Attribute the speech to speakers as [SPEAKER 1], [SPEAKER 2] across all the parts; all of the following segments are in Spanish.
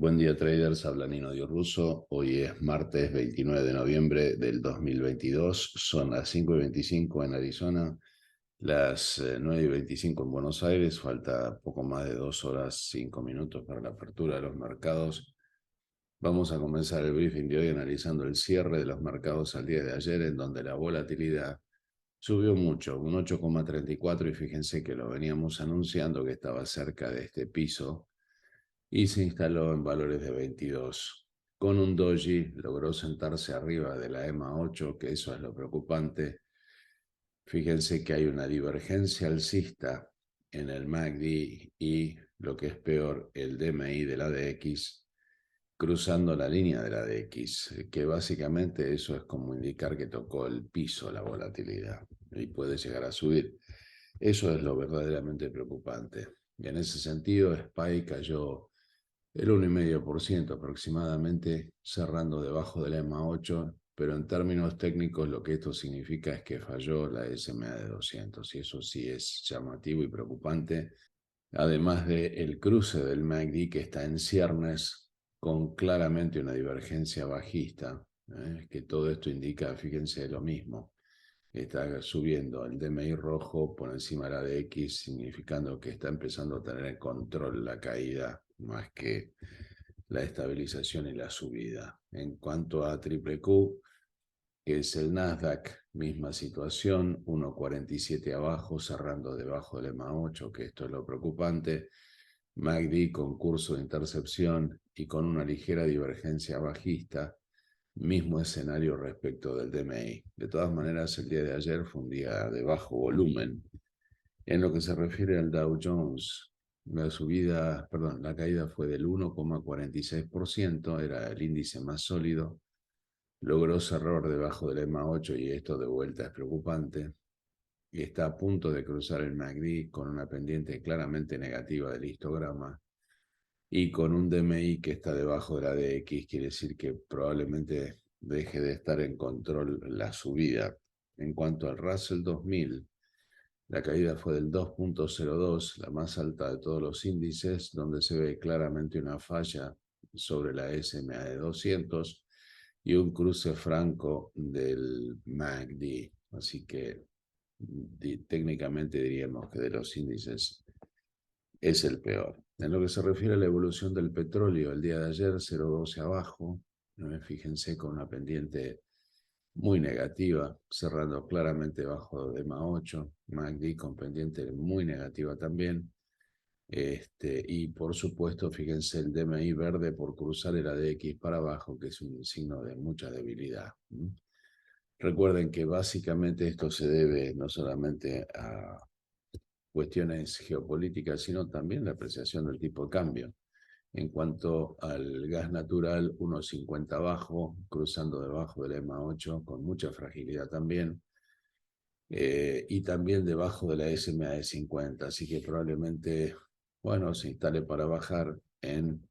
[SPEAKER 1] Buen día traders, habla Nino Russo. Hoy es martes 29 de noviembre del 2022. Son las 5:25 en Arizona, las 9:25 en Buenos Aires. Falta poco más de 2 horas 5 minutos para la apertura de los mercados. Vamos a comenzar el briefing de hoy analizando el cierre de los mercados al día de ayer, en donde la volatilidad subió mucho, un 8,34, y fíjense que lo veníamos anunciando que estaba cerca de este piso y se instaló en valores de 22. Con un doji logró sentarse arriba de la EMA 8, que eso es lo preocupante. Fíjense que hay una divergencia alcista en el MACD y, lo que es peor, el DMI de la ADX cruzando la línea de la ADX, que básicamente eso es como indicar que tocó el piso la volatilidad y puede llegar a subir. Eso es lo verdaderamente preocupante. Y en ese sentido, SPY cayó el 1,5% aproximadamente, cerrando debajo de la EMA 8, pero en términos técnicos lo que esto significa es que falló la SMA de 200, y eso sí es llamativo y preocupante, además del cruce del MACD que está en ciernes con claramente una divergencia bajista, que todo esto indica, fíjense, lo mismo. Está subiendo el DMI rojo por encima de la DX, significando que está empezando a tener en control la caída más que la estabilización y la subida. En cuanto a triple Q, que es el Nasdaq, misma situación, 1,47 abajo, cerrando debajo del EMA 8, que esto es lo preocupante. MACD con curso de intercepción y con una ligera divergencia bajista, mismo escenario respecto del DMI. De todas maneras, el día de ayer fue un día de bajo volumen. En lo que se refiere al Dow Jones, la caída fue del 1,46%, era el índice más sólido. Logró cerrar debajo del EMA 8 y esto de vuelta es preocupante. Y está a punto de cruzar el MACD con una pendiente claramente negativa del histograma y con un DMI que está debajo de la DX, quiere decir que probablemente deje de estar en control la subida. En cuanto al Russell 2000, la caída fue del 2,02, la más alta de todos los índices, donde se ve claramente una falla sobre la SMA de 200 y un cruce franco del MACD. Así que técnicamente diríamos que de los índices es el peor. En lo que se refiere a la evolución del petróleo, el día de ayer 0,12 abajo, fíjense, con una pendiente muy negativa, cerrando claramente bajo de EMA 8, MACD con pendiente muy negativa también. Y por supuesto, fíjense el DMI verde por cruzar el ADX para abajo, que es un signo de mucha debilidad. Recuerden que básicamente esto se debe no solamente a cuestiones geopolíticas, sino también la apreciación del tipo de cambio. En cuanto al gas natural, 1,50 abajo, cruzando debajo del EMA 8, con mucha fragilidad también, y también debajo de la SMA de 50, así que probablemente, bueno, se instale para bajar en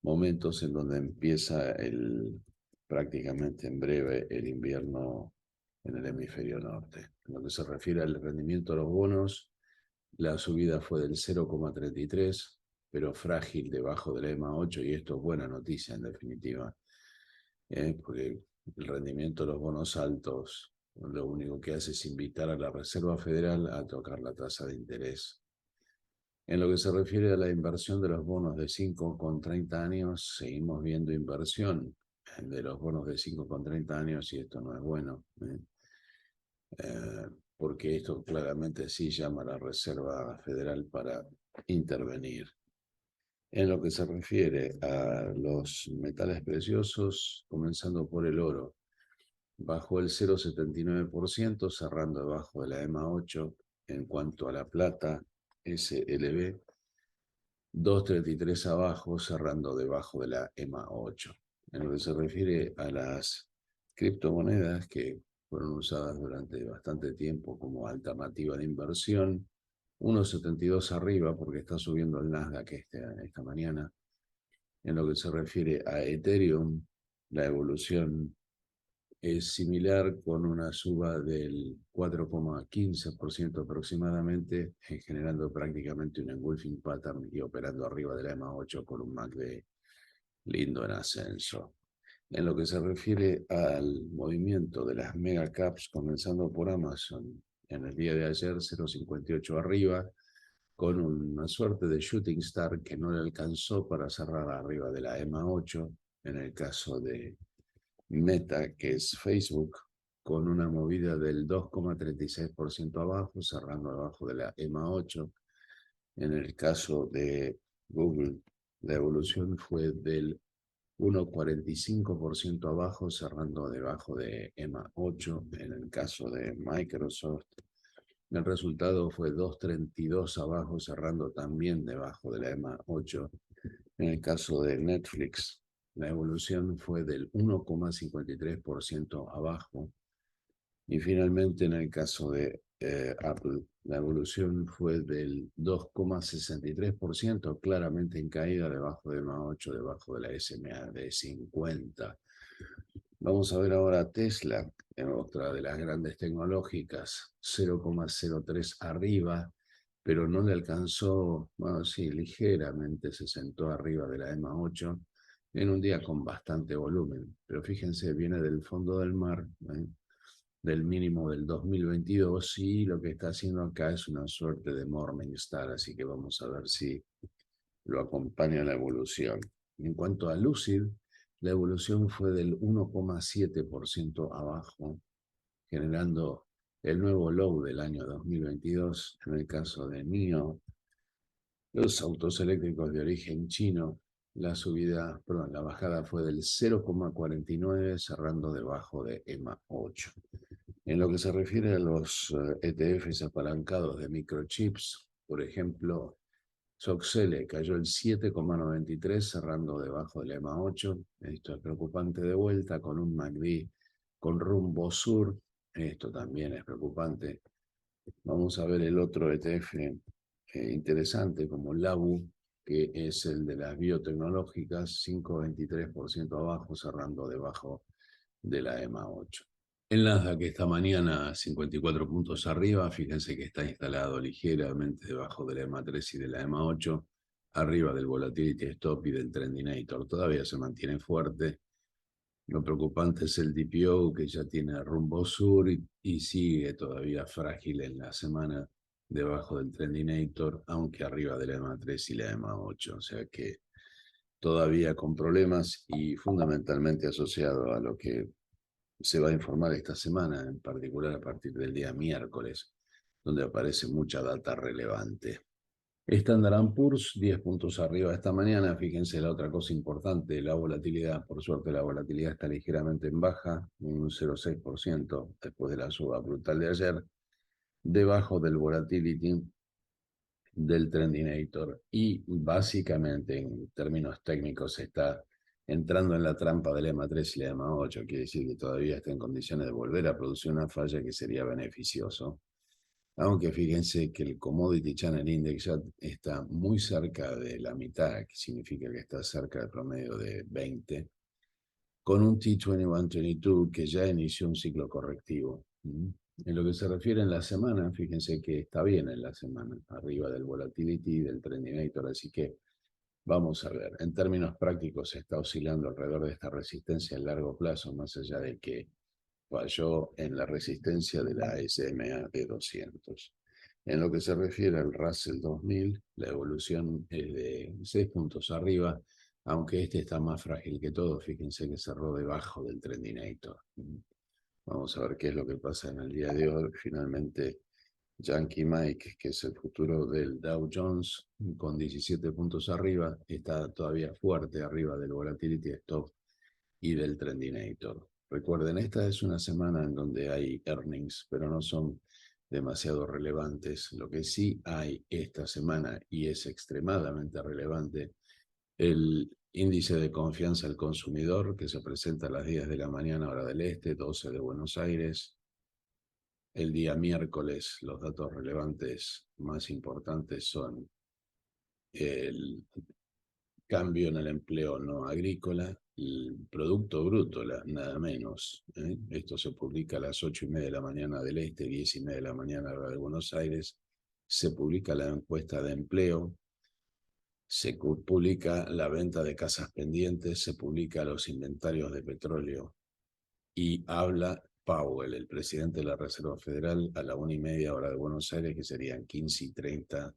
[SPEAKER 1] momentos en donde empieza prácticamente en breve el invierno en el hemisferio norte. En lo que se refiere al rendimiento de los bonos, la subida fue del 0,33, pero frágil debajo del EMA 8, y esto es buena noticia en definitiva, porque el rendimiento de los bonos altos lo único que hace es invitar a la Reserva Federal a tocar la tasa de interés. En lo que se refiere a la inversión de los bonos de 5,30 años, seguimos viendo inversión de los bonos de 5,30 años, y esto no es bueno, porque esto claramente sí llama a la Reserva Federal para intervenir. En lo que se refiere a los metales preciosos, comenzando por el oro, bajó el 0,79%, cerrando debajo de la EMA 8. En cuanto a la plata, SLB, 2,33 abajo, cerrando debajo de la EMA 8. En lo que se refiere a las criptomonedas que fueron usadas durante bastante tiempo como alternativa de inversión, 1,72 arriba porque está subiendo el Nasdaq esta mañana. En lo que se refiere a Ethereum, la evolución es similar, con una suba del 4,15% aproximadamente, generando prácticamente un engulfing pattern y operando arriba de la EMA 8 con un MACD lindo en ascenso. En lo que se refiere al movimiento de las mega caps, comenzando por Amazon, en el día de ayer 0,58 arriba, con una suerte de shooting star que no le alcanzó para cerrar arriba de la EMA 8, en el caso de Meta, que es Facebook, con una movida del 2,36% abajo, cerrando abajo de la EMA 8. En el caso de Google, la evolución fue del 1,45% abajo, cerrando debajo de EMA 8. En el caso de Microsoft, el resultado fue 2,32 abajo, cerrando también debajo de la EMA 8. En el caso de Netflix, la evolución fue del 1,53% abajo. Y finalmente, en el caso de Apple, la evolución fue del 2,63%, claramente en caída, debajo de EMA 8, debajo de la SMA de 50. Vamos a ver ahora Tesla, otra de las grandes tecnológicas, 0,03 arriba, pero no le alcanzó, bueno, sí, ligeramente se sentó arriba de la EMA 8 en un día con bastante volumen. Pero fíjense, viene del fondo del mar, del mínimo del 2022, y lo que está haciendo acá es una suerte de Morningstar, así que vamos a ver si lo acompaña la evolución. En cuanto a Lucid, la evolución fue del 1,7% abajo, generando el nuevo low del año 2022. En el caso de NIO, los autos eléctricos de origen chino, la bajada fue del 0,49, cerrando debajo de EMA 8. En lo que se refiere a los ETFs apalancados de microchips, por ejemplo, Soxele cayó el 7,93, cerrando debajo del EMA 8. Esto es preocupante de vuelta, con un MACD con rumbo sur. Esto también es preocupante. Vamos a ver el otro ETF interesante como LABU, que es el de las biotecnológicas, 5,23% abajo, cerrando debajo de la EMA 8. El Nasdaq esta mañana 54 puntos arriba, fíjense que está instalado ligeramente debajo de la EMA 3 y de la EMA 8, arriba del Volatility Stop y del Trendinator. Todavía se mantiene fuerte. Lo preocupante es el DPO, que ya tiene rumbo sur y sigue todavía frágil en la semana debajo del Trendinator, aunque arriba de la EMA 3 y la EMA 8. O sea que todavía con problemas y fundamentalmente asociado a lo que se va a informar esta semana, en particular a partir del día miércoles, donde aparece mucha data relevante. Standard & Poor's 10 puntos arriba esta mañana. Fíjense la otra cosa importante, la volatilidad. Por suerte la volatilidad está ligeramente en baja, un 0,6% después de la suba brutal de ayer, debajo del volatility del Trendinator, y básicamente en términos técnicos está entrando en la trampa del EMA 3 y la EMA 8, quiere decir que todavía está en condiciones de volver a producir una falla que sería beneficioso. Aunque fíjense que el Commodity Channel Index ya está muy cerca de la mitad, que significa que está cerca del promedio de 20, con un T21-22 que ya inició un ciclo correctivo. En lo que se refiere en la semana, fíjense que está bien en la semana, arriba del volatility y del trendinator, así que vamos a ver. En términos prácticos se está oscilando alrededor de esta resistencia a largo plazo, más allá de que falló en la resistencia de la SMA de 200. En lo que se refiere al Russell 2000, la evolución es de 6 puntos arriba, aunque este está más frágil que todo. Fíjense que cerró debajo del Trendinator. Vamos a ver qué es lo que pasa en el día de hoy. Finalmente, Yankee Mike, que es el futuro del Dow Jones, con 17 puntos arriba, está todavía fuerte arriba del Volatility Stop y del Trendinator. Recuerden, esta es una semana en donde hay earnings, pero no son demasiado relevantes. Lo que sí hay esta semana, y es extremadamente relevante, el índice de confianza del consumidor, que se presenta a las 10 de la mañana, hora del este, 12 de Buenos Aires. El día miércoles, los datos relevantes más importantes son el cambio en el empleo no agrícola, el Producto Bruto, nada menos. Esto se publica a las 8:30 de la mañana del este, 10:30 de la mañana hora de Buenos Aires. Se publica la encuesta de empleo, Se publica la venta de casas pendientes, se publica los inventarios de petróleo y habla Powell, el presidente de la Reserva Federal, a la 1:30 hora de Buenos Aires, que serían 15:30,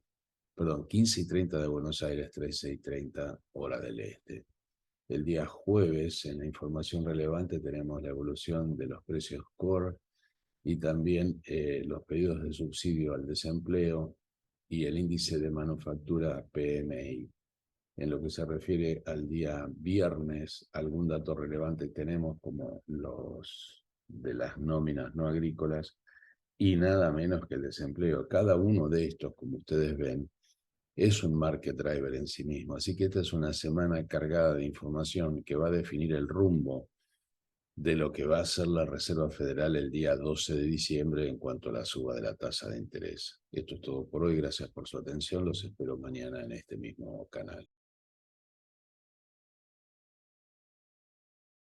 [SPEAKER 1] perdón, 15:30 de Buenos Aires, 13:30 hora del este. El día jueves, en la información relevante, tenemos la evolución de los precios core y también los pedidos de subsidio al desempleo y el índice de manufactura PMI. En lo que se refiere al día viernes, algún dato relevante tenemos como los de las nóminas no agrícolas y nada menos que el desempleo. Cada uno de estos, como ustedes ven, es un market driver en sí mismo. Así que esta es una semana cargada de información que va a definir el rumbo de lo que va a hacer la Reserva Federal el día 12 de diciembre en cuanto a la suba de la tasa de interés. Esto es todo por hoy. Gracias por su atención. Los espero mañana en este mismo canal.